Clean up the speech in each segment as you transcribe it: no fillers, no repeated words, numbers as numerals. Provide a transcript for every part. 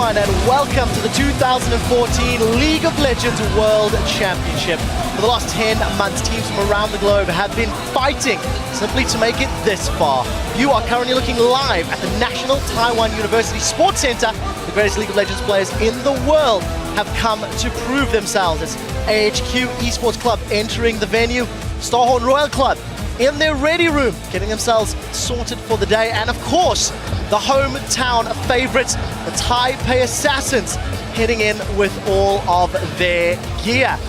everyone, and welcome to the 2014 League of Legends World Championship. For the last 10 months, teams from around the globe have been fighting simply to make it this far. You are currently looking live at the National Taiwan University Sports Center. The greatest League of Legends players in the world have come to prove themselves. It's AHQ Esports Club entering the venue, Starhorn Royal Club in their ready room, getting themselves sorted for the day, and of course, the hometown favorites, the Taipei Assassins, heading in with all of their gear.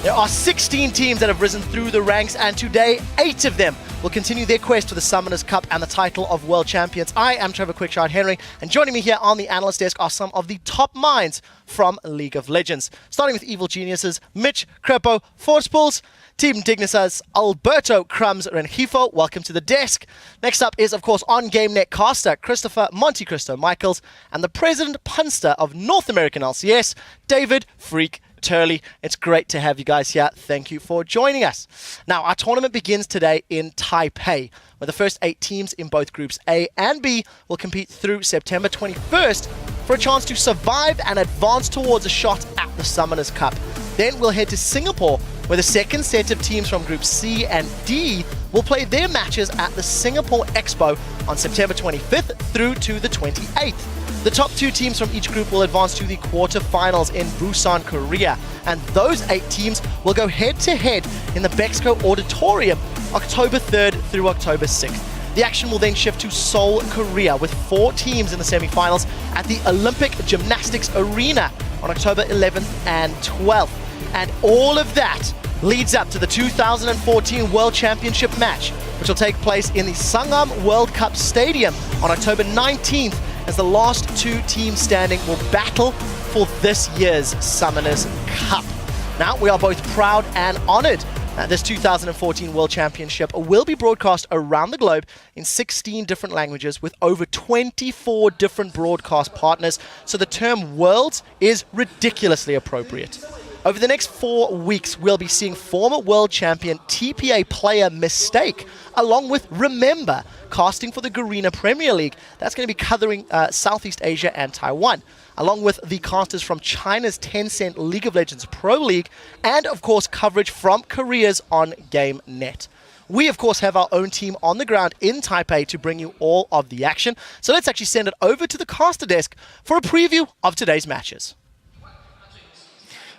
There are 16 teams that have risen through the ranks, and today, 8 of them will continue their quest for the Summoners Cup and the title of World Champions. I am Trevor Quickshot Henry, and joining me here on the analyst desk are some of the top minds from League of Legends. Starting with Evil Geniuses, Mitch Crepo Forspools, Team Dignitas, Alberto Crumbs Rengifo, welcome to the desk. Next up is, of course, on GameNet caster Christopher Monte Cristo Michaels, and the President Punster of North American LCS, David Freak Turley. It's great to have you guys here. Thank you for joining us. Now, our tournament begins today in Taipei, where the first 8 teams in both groups A and B will compete through September 21st for a chance to survive and advance towards a shot at the Summoners Cup. Then we'll head to Singapore, where the second set of teams from Group C and D will play their matches at the Singapore Expo on September 25th through to the 28th. The top 2 teams from each group will advance to the quarterfinals in Busan, Korea, and those 8 teams will go head-to-head in the Bexco Auditorium October 3rd through October 6th. The action will then shift to Seoul, Korea, with 4 teams in the semifinals at the Olympic Gymnastics Arena on October 11th and 12th. And all of that leads up to the 2014 World Championship match, which will take place in the Sangam World Cup Stadium on October 19th, as the last 2 teams standing will battle for this year's Summoners Cup. Now, we are both proud and honored that this 2014 World Championship will be broadcast around the globe in 16 different languages with over 24 different broadcast partners, so the term Worlds is ridiculously appropriate. Over the next 4 weeks, we'll be seeing former world champion TPA player Mistake, along with Remember, casting for the Garena Premier League. That's going to be covering Southeast Asia and Taiwan, along with the casters from China's Tencent League of Legends Pro League, and of course coverage from Korea's on GameNet. We, of course, have our own team on the ground in Taipei to bring you all of the action. So let's actually send it over to the caster desk for a preview of today's matches.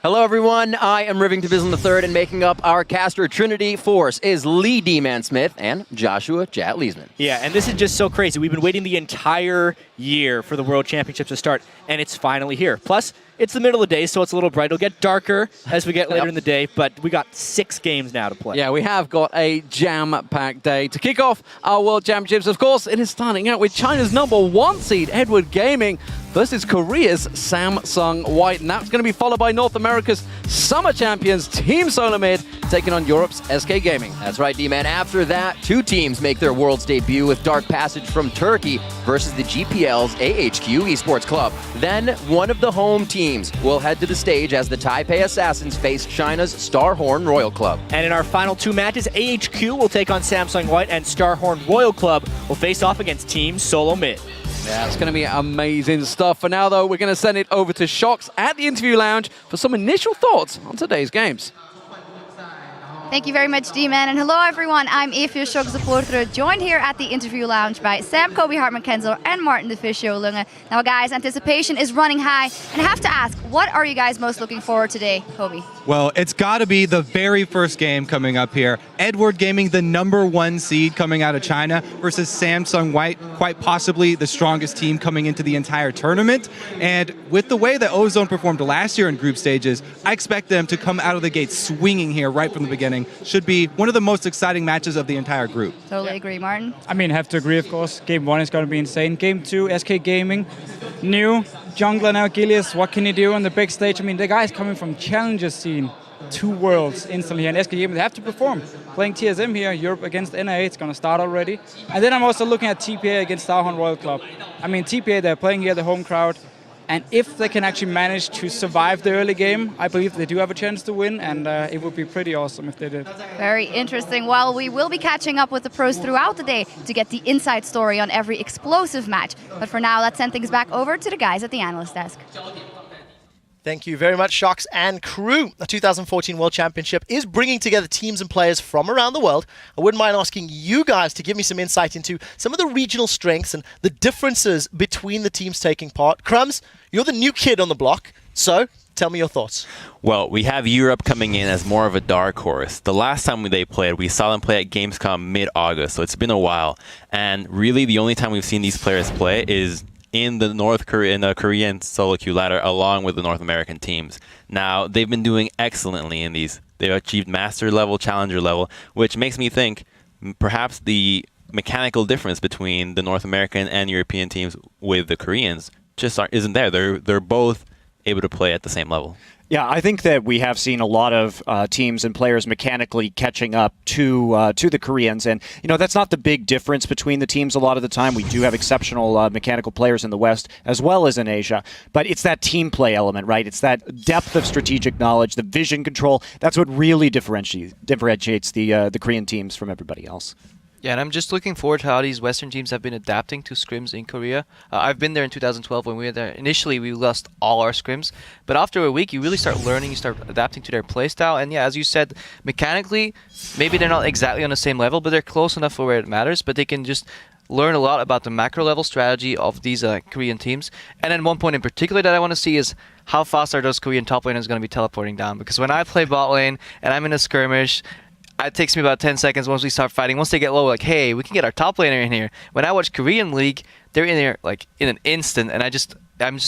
Hello everyone, I am Rivington Bislin III, and making up our caster Trinity Force is Lee D-Man Smith and Joshua Jat Leesman. Yeah, and this is just so crazy. We've been waiting the entire year for the World Championship to start, and it's finally here. Plus, it's the middle of the day, so it's a little bright. It'll get darker as we get later in the day, but we got 6 games now to play. Yeah, we have got a jam-packed day. To kick off our World Championships, of course, it is starting out with China's #1 seed, Edward Gaming, versus Korea's Samsung White. And that's going to be followed by North America's Summer Champions, Team Solamid, taking on Europe's SK Gaming. That's right, D-Man. After that, 2 teams make their Worlds debut with Dark Passage from Turkey versus the GPL's AHQ Esports Club. Then, one of the home teams will head to the stage as the Taipei Assassins face China's Starhorn Royal Club. And in our final 2 matches, AHQ will take on Samsung White, and Starhorn Royal Club will face off against Team Solo Mid. Yeah, it's going to be amazing stuff. For now, though, we're going to send it over to Shox at the interview lounge for some initial thoughts on today's games. Thank you very much, D-Man. And hello, everyone. I'm Evie Shox Porter, joined here at the interview lounge by Sam Kobe Hartman-Kensel and Martin the Fiscio Lunge. Now, guys, anticipation is running high. And I have to ask, what are you guys most looking forward to today, Kobe? Well, it's got to be the very first game coming up here. Edward Gaming, the #1 seed coming out of China, versus Samsung White, quite possibly the strongest team coming into the entire tournament. And with the way that Ozone performed last year in group stages, I expect them to come out of the gate swinging here right from the beginning. Should be one of the most exciting matches of the entire group. Totally agree, Martin. I mean, have to agree, of course. Game 1 is going to be insane. Game 2, SK Gaming, new jungler now, Gilius. What can he do on the big stage? I mean, the guy's coming from Challenger scene, 2 worlds instantly, and SK Gaming, they have to perform. Playing TSM here, Europe against NA, it's going to start already. And then I'm also looking at TPA against Starhorn Royal Club. I mean, TPA, they're playing here, the home crowd. And if they can actually manage to survive the early game, I believe they do have a chance to win, and it would be pretty awesome if they did. Very interesting. Well, we will be catching up with the pros throughout the day to get the inside story on every explosive match. But for now, let's send things back over to the guys at the analyst desk. Thank you very much, Shocks and crew. The 2014 World Championship is bringing together teams and players from around the world. I wouldn't mind asking you guys to give me some insight into some of the regional strengths and the differences between the teams taking part. Crumbs, you're the new kid on the block, so tell me your thoughts. Well, we have Europe coming in as more of a dark horse. The last time they played, we saw them play at Gamescom mid-August, so it's been a while. And really, the only time we've seen these players play is in the Korean solo queue ladder along with the North American teams. Now, they've been doing excellently in these. They've achieved master level, challenger level, which makes me think perhaps the mechanical difference between the North American and European teams with the Koreans just isn't there. They're both able to play at the same level. Yeah, I think that we have seen a lot of teams and players mechanically catching up to the Koreans, and that's not the big difference between the teams. A lot of the time, we do have exceptional mechanical players in the West as well as in Asia, but it's that team play element, right? It's that depth of strategic knowledge, the vision control. That's what really differentiates the Korean teams from everybody else. Yeah, and I'm just looking forward to how these Western teams have been adapting to scrims in Korea. I've been there in 2012 when we were there. Initially, we lost all our scrims, but after a week, you really start learning, you start adapting to their playstyle. And yeah, as you said, mechanically, maybe they're not exactly on the same level, but they're close enough for where it matters. But they can just learn a lot about the macro level strategy of these Korean teams. And then one point in particular that I want to see is how fast are those Korean top laners going to be teleporting down? Because when I play bot lane and I'm in a skirmish, it takes me about 10 seconds once we start fighting. Once they get low, like, hey, we can get our top laner in here. When I watch Korean League, they're in there like in an instant, and I'm just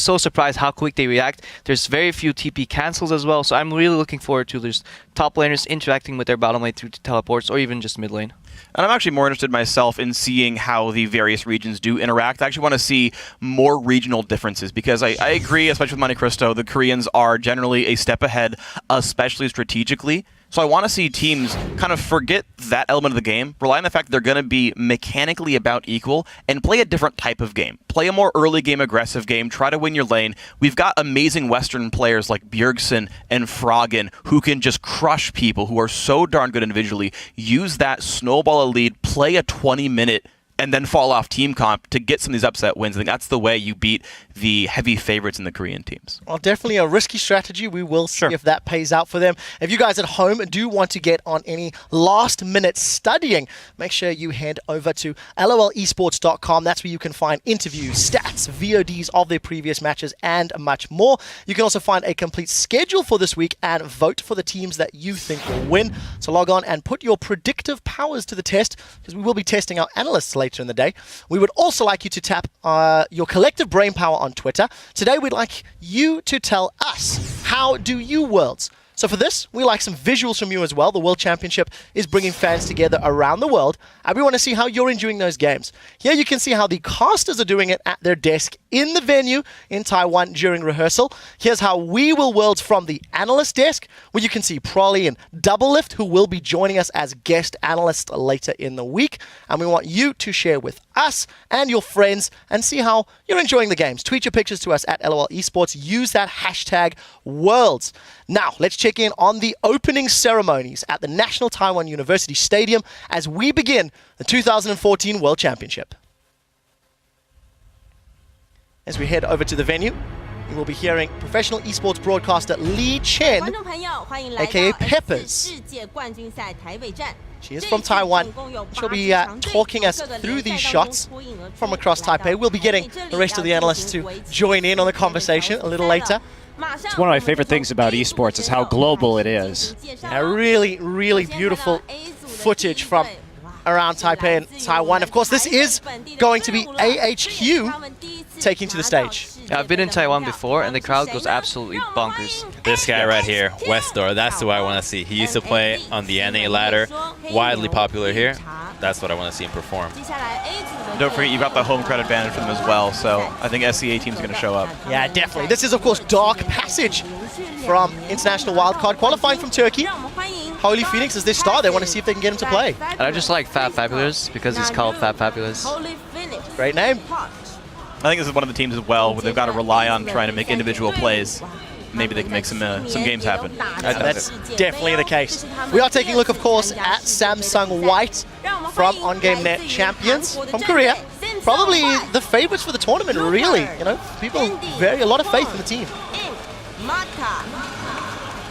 so surprised how quick they react. There's very few TP cancels as well, so I'm really looking forward to these top laners interacting with their bottom lane through teleports or even just mid lane. And I'm actually more interested myself in seeing how the various regions do interact. I actually want to see more regional differences because I agree, especially with Monte Cristo, the Koreans are generally a step ahead, especially strategically. So I want to see teams kind of forget that element of the game, rely on the fact that they're going to be mechanically about equal, and play a different type of game. Play a more early game aggressive game, try to win your lane. We've got amazing Western players like Bjergsen and Froggen who can just crush people, who are so darn good individually. Use that, snowball a lead, play a 20-minute and then fall off team comp to get some of these upset wins. I think that's the way you beat the heavy favorites in the Korean teams. Well, definitely a risky strategy. We will see if that pays out for them. If you guys at home do want to get on any last-minute studying, make sure you head over to lolesports.com. That's where you can find interviews, stats, VODs of their previous matches, and much more. You can also find a complete schedule for this week and vote for the teams that you think will win. So log on and put your predictive powers to the test, because we will be testing our analysts later in the day. We would also like you to tap your collective brain power on Twitter. Today we'd like you to tell us, how do you Worlds? So for this, we like some visuals from you as well. The World Championship is bringing fans together around the world, and we want to see how you're enjoying those games. Here you can see how the casters are doing it at their desk in the venue in Taiwan during rehearsal. Here's how we will Worlds from the analyst desk, where you can see Prolly and Doublelift, who will be joining us as guest analysts later in the week. And we want you to share with us and your friends and see how you're enjoying the games. Tweet your pictures to us at LOL Esports. Use that hashtag Worlds. Now, let's check in on the opening ceremonies at the National Taiwan University Stadium as we begin the 2014 World Championship. As we head over to the venue, we will be hearing professional esports broadcaster Lee Chen, aka Peppers. She is from Taiwan. She'll be talking us through these shots from across Taipei. We'll be getting the rest of the analysts to join in on the conversation a little later. It's one of my favorite things about esports is how global it is. Yeah, really, really beautiful footage from around Taipei and Taiwan. Of course, this is going to be AHQ taking to the stage. Yeah, I've been in Taiwan before, and the crowd goes absolutely bonkers. This guy right here, Westdoor, that's who I want to see. He used to play on the NA ladder, widely popular here. That's what I want to see him perform. Don't forget, you've got the home crowd advantage for them as well, so I think SCA team's going to show up. Yeah, definitely. This is, of course, Dark Passage from International Wildcard, qualifying from Turkey. Holy Phoenix is their star. They want to see if they can get him to play. And I just like Fab Fabulous because he's called Fab Fabulous. Great name. I think this is one of the teams as well where they've got to rely on trying to make individual plays. Maybe they can make some games happen. That's definitely the case. We are taking a look, of course, at Samsung White from OnGameNet champions from Korea. Probably the favorites for the tournament, really. You know, people a lot of faith in the team.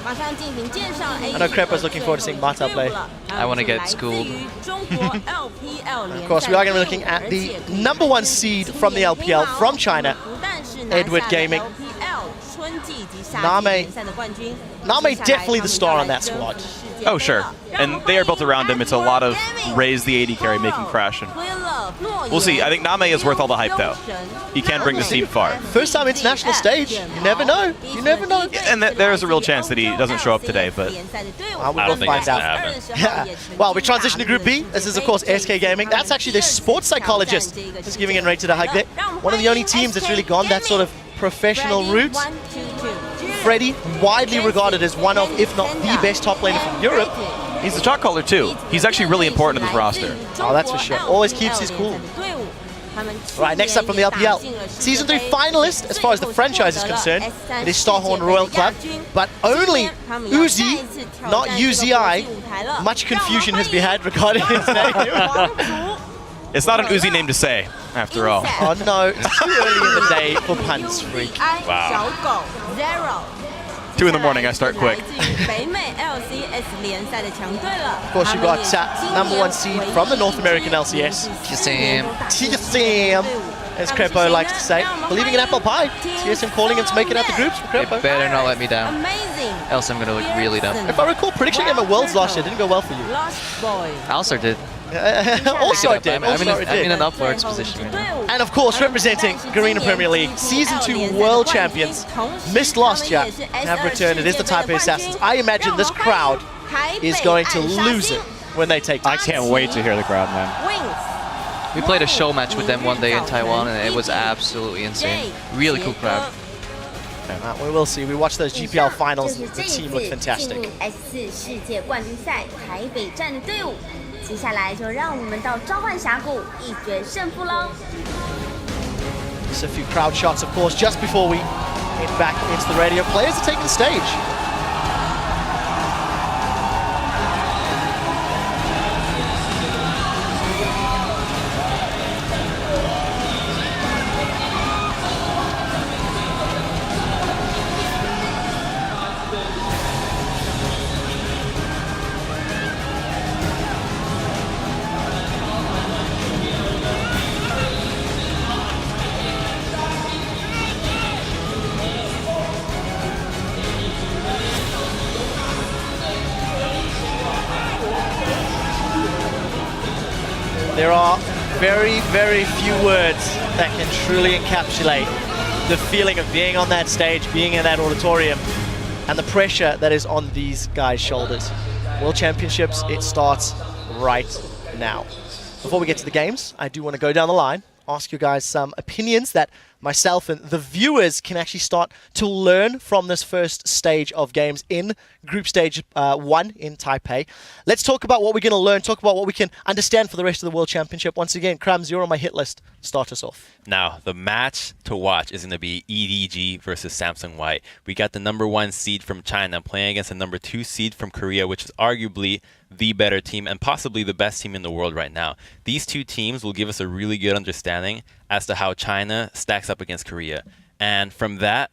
I know Crepo's looking forward to seeing Mata play. I want to get schooled. Of course, we are going to be looking at the #1 seed from the LPL from China, Edward Gaming. Name definitely the star on that squad. Oh, sure. And they are built around him. It's a lot of raise the AD carry, make him crash. And we'll see. I think Name is worth all the hype, though. He can bring this team far. First time international stage. You never know. You never know. And there's a real chance that he doesn't show up today, but I don't think it's going to happen. Well, we transition to Group B. This is, of course, SK Gaming. That's actually their sports psychologist who's giving in right to the hug there. One of the only teams that's really gone that sort of professional route. Freddy, widely regarded as one of, if not the best top laner from Europe. He's the shot caller too. He's actually really important to this roster. Oh, that's for sure. Always keeps his cool. Right, next up from the LPL. Season 3 finalist, as far as the franchise is concerned, it is Starhorn Royal Club, but only Uzi, not UZI. Much confusion has been had regarding his name. It's not an Uzi name to say, after all. Oh no, it's too early in the day for puns, freak. Wow. 2 in the morning, I start quick. Of course, you've got #1 seed from the North American LCS. TSM, as Crepo likes to say. Believing in apple pie. TSM calling him to make it out the groups for Crepo. It better not let me down. Else I'm going to look really dumb. If I recall, prediction game at Worlds last year didn't go well for you. Also did. Also it did. I'm in an upwards position right now. And of course, representing Garena Premier League, Season 2 World Champions, missed last year, have returned. It is the Taipei Assassins. I imagine this crowd is going to lose it when they take I can't wait to hear the crowd, man. We played a show match with them one day in Taiwan, and it was absolutely insane. Really cool crowd. We will see. We watched those GPL finals. The team looked fantastic. Just a few crowd shots, of course, just before we head back into the radio. Players are taking the stage. There are very, very few words that can truly encapsulate the feeling of being on that stage, being in that auditorium, and the pressure that is on these guys' shoulders. World Championships, it starts right now. Before we get to the games, I do want to go down the line, ask you guys some opinions that myself and the viewers can actually start to learn from this first stage of games in Group Stage 1 in Taipei. Let's talk about what we're going to learn, talk about what we can understand for the rest of the World Championship. Once again, Krams, you're on my hit list. Start us off. Now, the match to watch is going to be EDG versus Samsung White. We got the #1 seed from China playing against the #2 seed from Korea, which is arguably the better team and possibly the best team in the world right now. These two teams will give us a really good understanding as to how China stacks up against Korea. And from that,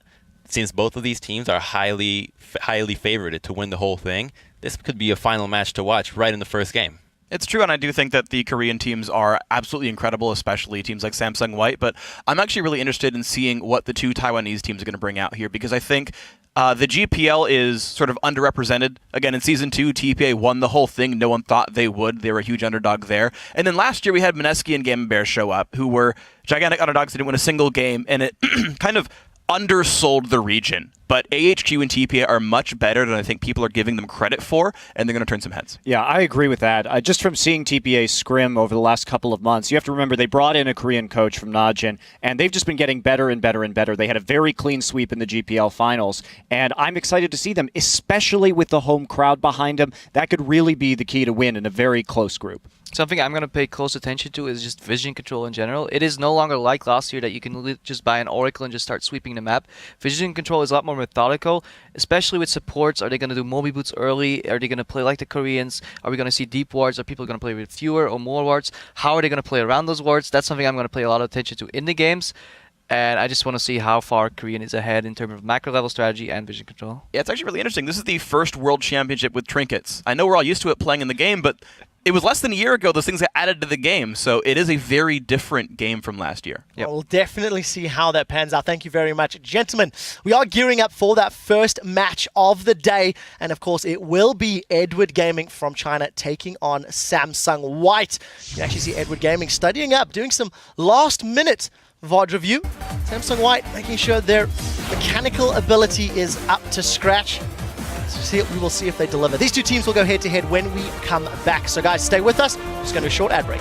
since both of these teams are highly favored to win the whole thing, this could be a final match to watch right in the first game. It's true, and I do think that the Korean teams are absolutely incredible, especially teams like Samsung White, but I'm actually really interested in seeing what the two Taiwanese teams are going to bring out here, because I think the GPL is sort of underrepresented. Again, in Season 2, TPA won the whole thing. No one thought they would. They were a huge underdog there. And then last year, we had Mineski and Gamma Bear show up, who were gigantic underdogs that didn't win a single game, and it kind of undersold the region. But AHQ and TPA are much better than I think people are giving them credit for, and they're going to turn some heads. Yeah, I agree with that. Just from seeing TPA scrim over the last couple of months, you have to remember they brought in a Korean coach from Najin, and they've just been getting better and better and better. They had a very clean sweep in the GPL finals, and I'm excited to see them, especially with the home crowd behind them. That could really be the key to win in a very close group. Something I'm going to pay close attention to is just vision control in general. It is no longer like last year that you can just buy an Oracle and just start sweeping the map. Vision control is a lot more methodical, especially with supports. Are they going to do Mobi boots early? Are they going to play like the Koreans? Are we going to see deep wards? Are people going to play with fewer or more wards? How are they going to play around those wards? That's something I'm going to pay a lot of attention to in the games. And I just want to see how far Korean is ahead in terms of macro level strategy and vision control. Yeah, it's actually really interesting. This is the first World Championship with trinkets. I know we're all used to it playing in the game, but it was less than a year ago those things got added to the game, so it is a very different game from last year. Yep. Well, we'll definitely see how that pans out. Thank you very much. Gentlemen, we are gearing up for that first match of the day, and of course it will be Edward Gaming from China taking on Samsung White. You can actually see Edward Gaming studying up, doing some last-minute VOD review. Samsung White making sure their mechanical ability is up to scratch. So we will see if they deliver. These two teams will go head-to-head when we come back. So guys, stay with us. Just going to do a short ad break.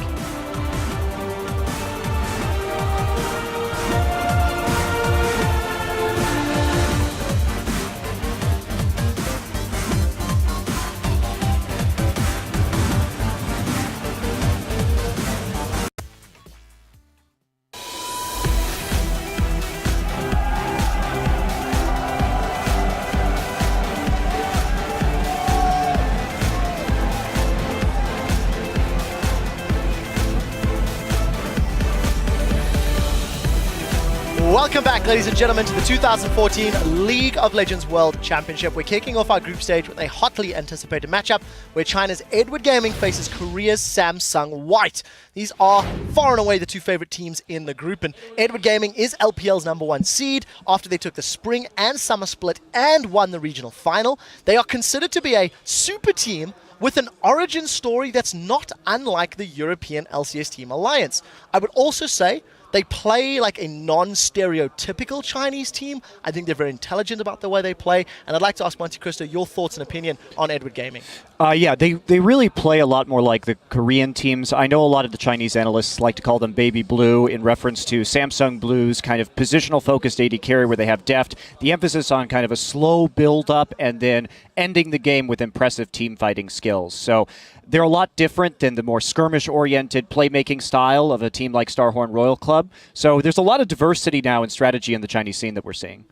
Welcome back, ladies and gentlemen, to the 2014 League of Legends World Championship. We're kicking off our group stage with a hotly anticipated matchup where China's Edward Gaming faces Korea's Samsung White. These are far and away the two favorite teams in the group, and Edward Gaming is LPL's #1 seed after they took the spring and summer split and won the regional final. They are considered to be a super team with an origin story that's not unlike the European LCS Team Alliance. I would also say they play like a non-stereotypical Chinese team. I think they're very intelligent about the way they play. And I'd like to ask Monte Cristo your thoughts and opinion on Edward Gaming. Yeah, they really play a lot more like the Korean teams. I know a lot of the Chinese analysts like to call them Baby Blue in reference to Samsung Blue's kind of positional-focused AD carry where they have deft, the emphasis on kind of a slow build-up and then ending the game with impressive team-fighting skills. So they're a lot different than the more skirmish-oriented playmaking style of a team like Starhorn Royal Club. So there's a lot of diversity now in strategy in the Chinese scene that we're seeing.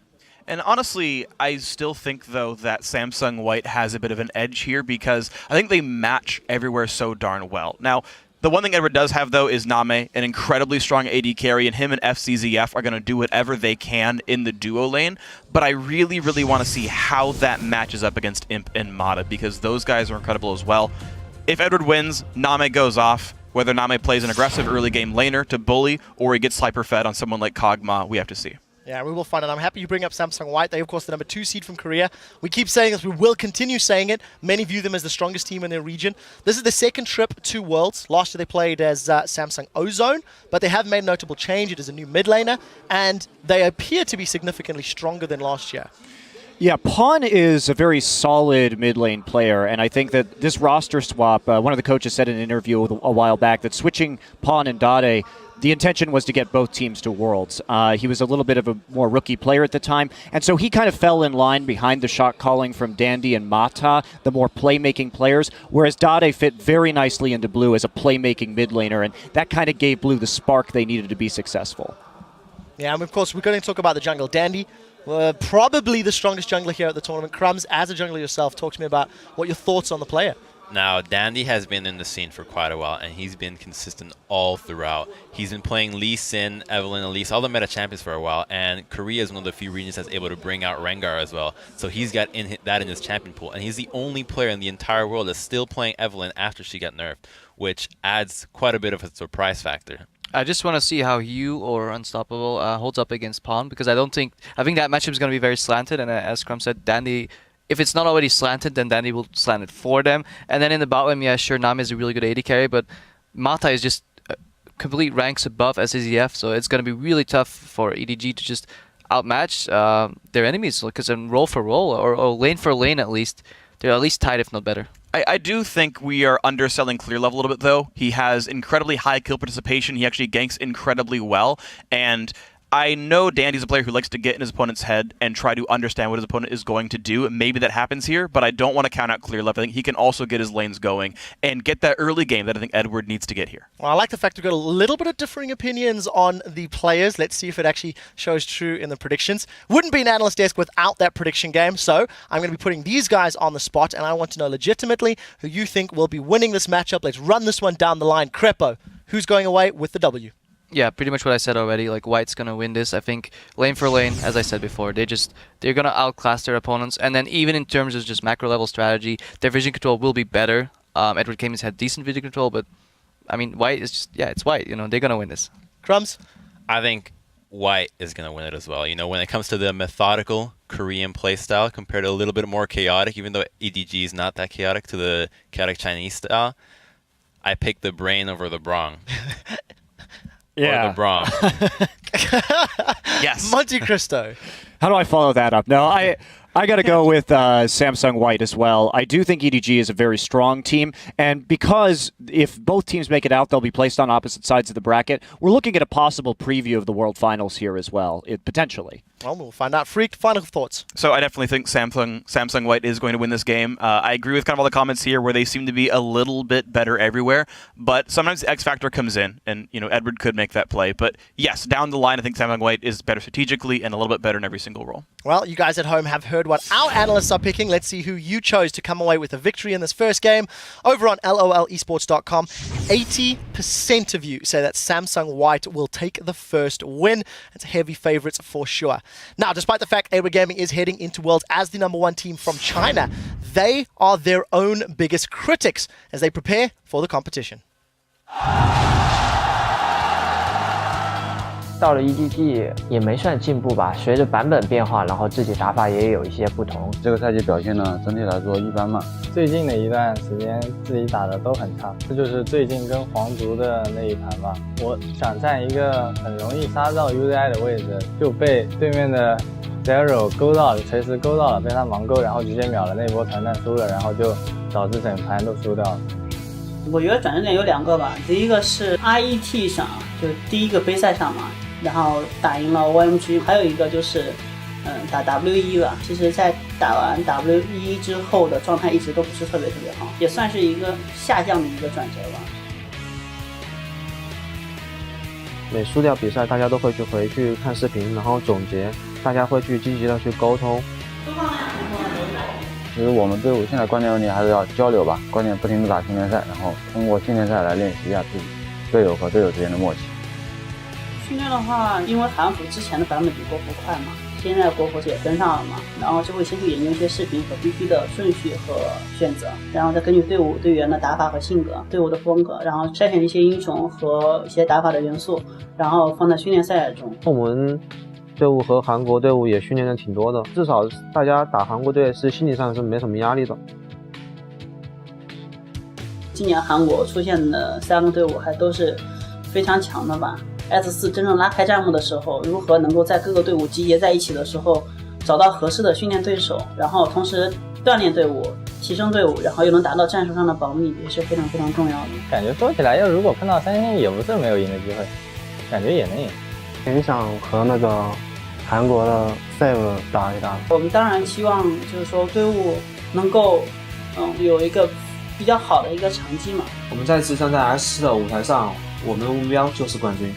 And honestly, I still think, though, that Samsung White has a bit of an edge here because I think they match everywhere so darn well. Now, the one thing Edward does have, though, is Name, an incredibly strong AD carry, and him and FCZF are going to do whatever they can in the duo lane. But I really, really want to see how that matches up against Imp and Mata because those guys are incredible as well. If Edward wins, Name goes off. Whether Name plays an aggressive early game laner to bully or he gets hyper-fed on someone like Kog'Maw, we have to see. Yeah, we will find it. I'm happy you bring up Samsung White. They, of course, the #2 seed from Korea. We keep saying this. We will continue saying it. Many view them as the strongest team in their region. This is the second trip to Worlds. Last year they played as Samsung Ozone, but they have made a notable change. It is a new mid laner, and they appear to be significantly stronger than last year. Yeah, Pawn is a very solid mid lane player, and I think that this roster swap, one of the coaches said in an interview a while back that switching Pawn and Dade, the intention was to get both teams to Worlds. He was a little bit of a more rookie player at the time, and so he kind of fell in line behind the shot calling from Dandy and Mata, the more playmaking players, whereas Dade fit very nicely into Blue as a playmaking mid laner, and that kind of gave Blue the spark they needed to be successful. Yeah, and of course, we're going to talk about the jungle. Dandy, probably the strongest jungler here at the tournament. Crumbs, as a jungler yourself, talk to me about what your thoughts on the player. Now, Dandy has been in the scene for quite a while, and he's been consistent all throughout. He's been playing Lee Sin, Evelynn, Elise, all the meta champions for a while, and Korea is one of the few regions that's able to bring out Rengar as well. So he's got that in his champion pool, and he's the only player in the entire world that's still playing Evelynn after she got nerfed, which adds quite a bit of a surprise factor. I just want to see how Hugh or Unstoppable holds up against Pawn because I think that matchup is going to be very slanted, and as Crum said, Dandy, if it's not already slanted, then Dandy will slant it for them. And then in the bot lane, yeah, sure, Nami is a really good AD carry, but Mata is just complete ranks above SAZF, so it's going to be really tough for EDG to just outmatch their enemies because in roll for roll, or lane for lane at least, they're at least tied, if not better. I do think we are underselling Clear Love a little bit, though. He has incredibly high kill participation. He actually ganks incredibly well, and I know Dandy's a player who likes to get in his opponent's head and try to understand what his opponent is going to do. Maybe that happens here, but I don't want to count out Clear Left. I think he can also get his lanes going and get that early game that I think Edward needs to get here. Well, I like the fact we've got a little bit of differing opinions on the players. Let's see if it actually shows true in the predictions. Wouldn't be an analyst desk without that prediction game, so I'm going to be putting these guys on the spot, and I want to know legitimately who you think will be winning this matchup. Let's run this one down the line. Crepo, who's going away with the W? Yeah, pretty much what I said already. Like, White's gonna win this. I think lane for lane, as I said before, they're gonna outclass their opponents. And then even in terms of just macro level strategy, their vision control will be better. Edward Gaming's had decent vision control, but I mean, White is just, yeah, it's White. You know, they're gonna win this. Crumbs? I think White is going to win it as well. You know, when it comes to the methodical Korean playstyle compared to a little bit more chaotic, even though EDG is not that chaotic, to the chaotic Chinese style, I pick the brain over the brawn. Yeah. Or the brawn. Yes. Monte Cristo. How do I follow that up? No, I got to go with Samsung White as well. I do think EDG is a very strong team, and because if both teams make it out, they'll be placed on opposite sides of the bracket. We're looking at a possible preview of the World Finals here as well, potentially. Well, we'll find out. Freak, final thoughts. So I definitely think Samsung White is going to win this game. I agree with kind of all the comments here where they seem to be a little bit better everywhere, but sometimes the X factor comes in, and you know Edward could make that play. But yes, down the line, I think Samsung White is better strategically and a little bit better in every single role. Well, you guys at home have heard what our analysts are picking. Let's see who you chose to come away with a victory in this first game. Over on lolesports.com, 80% of you say that Samsung White will take the first win. It's heavy favorites for sure. Now, despite the fact Edward Gaming is heading into Worlds as the #1 team from China, they are their own biggest critics as they prepare for the competition. 到了 EDG 也没算进步吧，随着版本变化，然后自己打法也有一些不同。这个赛季表现呢，整体来说一般嘛。最近的一段时间自己打的都很差，这就是最近跟皇族的那一盘吧。我想占一个很容易杀到 UZI 的位置，就被对面的 Zero 勾到了，随时勾到了，被他盲勾，然后直接秒了那波团战输了，然后就导致整盘都输掉了。 我觉得转折点有2个吧，第一个是 RET 上，就第一个杯赛上嘛，然后打赢了 OMG， 还有一个就是打 W1 吧。其实，在打完 W1 之后的状态一直都不是特别好，也算是一个下降的一个转折吧。每输掉比赛，大家都会回去看视频，然后总结，大家会去积极的去沟通。 其实我们队伍现在关键问题还是要交流吧，关键不停地打训练赛，然后通过训练赛来练习一下自己队友和队友之间的默契。训练的话，因为韩服之前的版本比国服快嘛，现在国服也跟上了嘛，然后就会先去研究一些视频和 BP 的顺序和选择，然后再根据队伍队员的打法和性格、队伍的风格，然后筛选一些英雄和一些打法的元素，然后放在训练赛中。我们 队伍和韩国队伍也训练的挺多的，至少大家打韩国队是心理上是没什么压力的。今年韩国出现的3个队伍还都是非常强的吧。S4 真正拉开战幕的时候，如何能够在各个队伍集结在一起的时候，找到合适的训练对手，然后同时锻炼队伍、提升队伍，然后又能达到战术上的保密，也是非常重要的。感觉说起来，要如果碰到3星也不是没有赢的机会，感觉也能赢。 挺想和那个韩国的 Save 打一打。我们当然希望就是说队伍能够有一个比较好的一个成绩嘛。我们在自身在 S4的舞台上，我们的目标就是冠军。